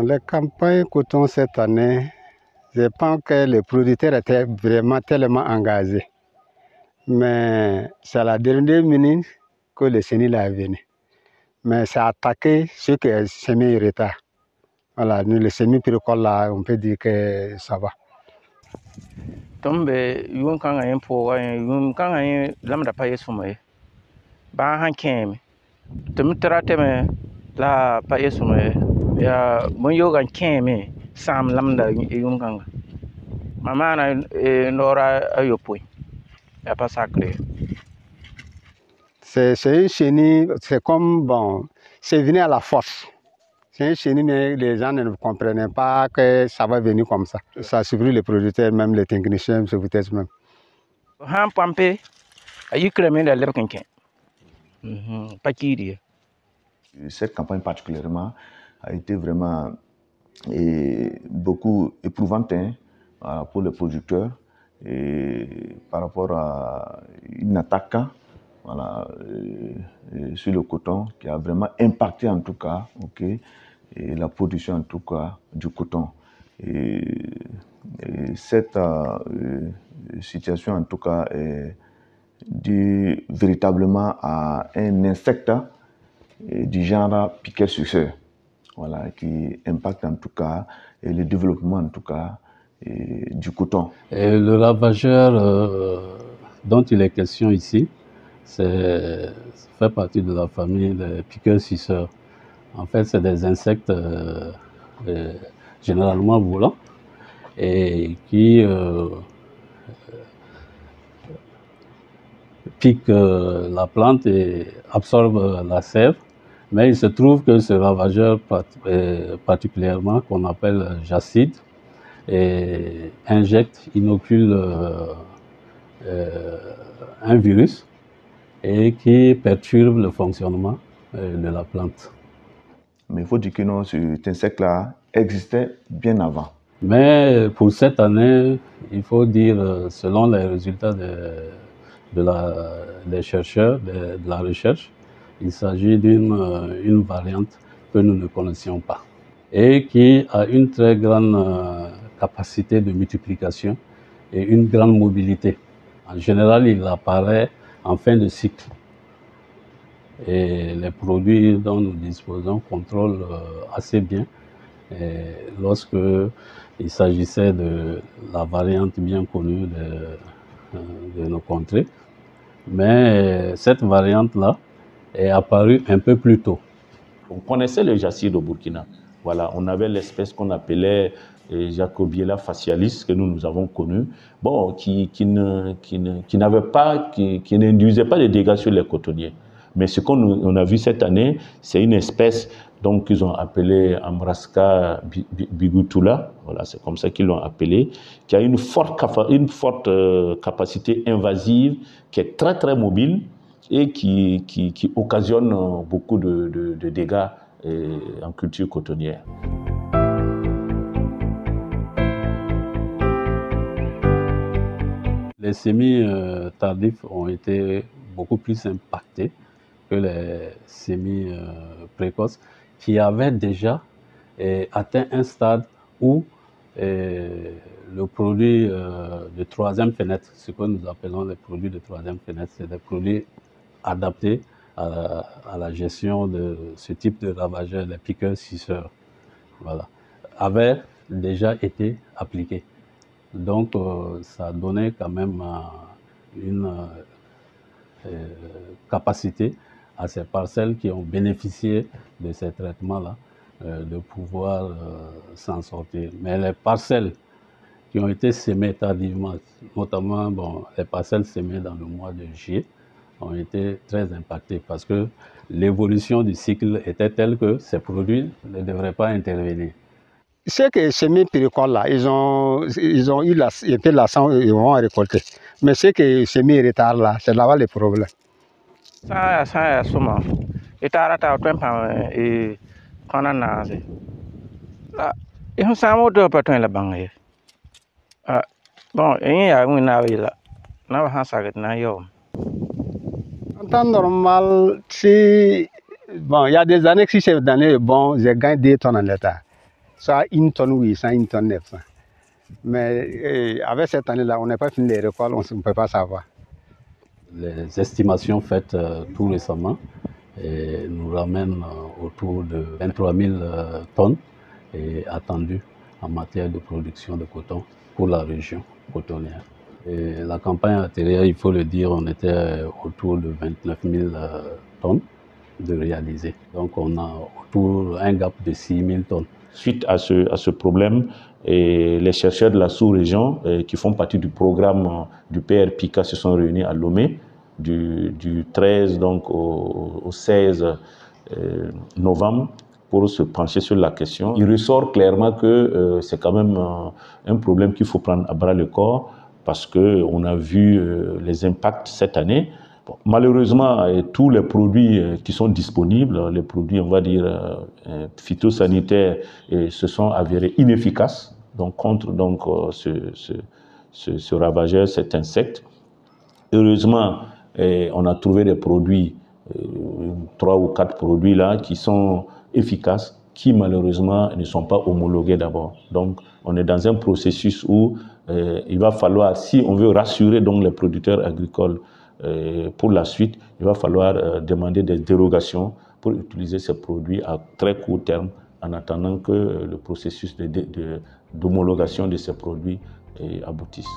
Bon, les campagnes coton cette année, je pense que les producteurs étaient vraiment tellement engagés. Mais c'est à la dernière minute que le chenil est venu. Mais ça a attaqué ceux qui ont semé en retard. Voilà, nous, le semi-péricole là, on peut dire que ça va. Tombe yun kanga yin po yun kanga yin lamda pa yesu me ba han kemi tum trate me la pa yesu me ya mon yoga kemi sam lamda yun kanga mama na nora ayopo ya pas sacré. C'est un chenil, c'est comme bon, c'est venu à la force. C'est un chenil, mais les gens ne comprenaient pas que ça va venir comme ça. Ça surprit les producteurs, même les techniciens, peut-être même. Han pampe ayi kreme da lepkenken. Pas qui. Cette campagne particulièrement a été vraiment beaucoup éprouvante pour les producteurs et par rapport à une attaque sur le coton qui a vraiment impacté en tout cas et la production en tout cas du coton. Et cette situation en tout cas est due véritablement à un insecte du genre piqueur-suceur, voilà, qui impacte en tout cas le développement en tout cas du coton. Et le ravageur dont il est question ici, ça fait partie de la famille des piqueurs-suceurs. En fait, c'est des insectes généralement volants et qui piquent la plante et absorbent la sève. Mais il se trouve que ce ravageur particulièrement, qu'on appelle jacide, inocule un virus et qui perturbe le fonctionnement de la plante. Mais il faut dire que non, cet insecte-là existait bien avant. Mais pour cette année, il faut dire, selon les résultats des chercheurs, de la recherche, il s'agit d'une variante que nous ne connaissions pas et qui a une très grande capacité de multiplication et une grande mobilité. En général, il apparaît en fin de cycle. Et les produits dont nous disposons contrôlent assez bien lorsque il s'agissait de la variante bien connue de nos contrées. Mais cette variante-là est apparue un peu plus tôt. On connaissait le jacide au Burkina. Voilà, on avait l'espèce qu'on appelait Jacobiella facialis, que nous avons connue, bon, qui n'induisait pas de dégâts sur les cotonniers. Mais ce qu'on a vu cette année, c'est une espèce qu'ils ont appelée Ambrasca bigutula, voilà, c'est comme ça qu'ils l'ont appelée, qui a une forte capacité invasive, qui est très très mobile et qui occasionne beaucoup de dégâts en culture cotonnière. Les semis tardifs ont été beaucoup plus impactés que les semis précoces qui avaient déjà atteint un stade où le produit de troisième fenêtre, ce que nous appelons les produits de troisième fenêtre, c'est des produits adaptés à la gestion de ce type de ravageurs, les piqueurs-suceurs, voilà, avaient déjà été appliqués. Donc, ça donnait quand même une capacité à ces parcelles qui ont bénéficié de ces traitements-là de pouvoir s'en sortir. Mais les parcelles qui ont été semées tardivement, notamment les parcelles semées dans le mois de juillet, ont été très impactées parce que l'évolution du cycle était telle que ces produits ne devraient pas intervenir. Ceux qui semé péricole là, ils ont eu un peu la sang et ils vont récolter. Mais ceux qui semé retard là, c'est là-bas le problème. Ça souvent. Et t'as et qu'on a nasé. Là, ils ont ça mot de patron la banque. Bon, il y a une navire là. N'a pas ça que n'a yo. En temps normal, si bon, il y a des années que si c'est d'année bon, j'ai gagné 2 tonnes en l'état. soit 1 tonne 800, 1 tonne 900. Mais avec cette année-là, on n'a pas fini les récoltes, on ne peut pas savoir. Les estimations faites tout récemment nous ramènent autour de 23 000 tonnes attendues en matière de production de coton pour la région cotonnière. Et la campagne antérieure, il faut le dire, on était autour de 29 000 tonnes de réaliser. Donc on a autour un gap de 6 000 tonnes. Suite à ce problème, les chercheurs de la sous-région qui font partie du programme du PRPICA se sont réunis à Lomé du 13 donc, au 16 novembre pour se pencher sur la question. Il ressort clairement que c'est quand même un problème qu'il faut prendre à bras le corps parce qu'on a vu les impacts cette année. Bon, malheureusement, tous les produits qui sont disponibles, les produits, on va dire, phytosanitaires, se sont avérés inefficaces donc, contre donc, ce ravageur, cet insecte. Heureusement, on a trouvé des produits, 3 ou 4 produits là, qui sont efficaces, qui malheureusement ne sont pas homologués d'abord. Donc, on est dans un processus où il va falloir, si on veut rassurer donc, les producteurs agricoles pour la suite, il va falloir demander des dérogations pour utiliser ces produits à très court terme en attendant que le processus d'homologation de ces produits aboutisse.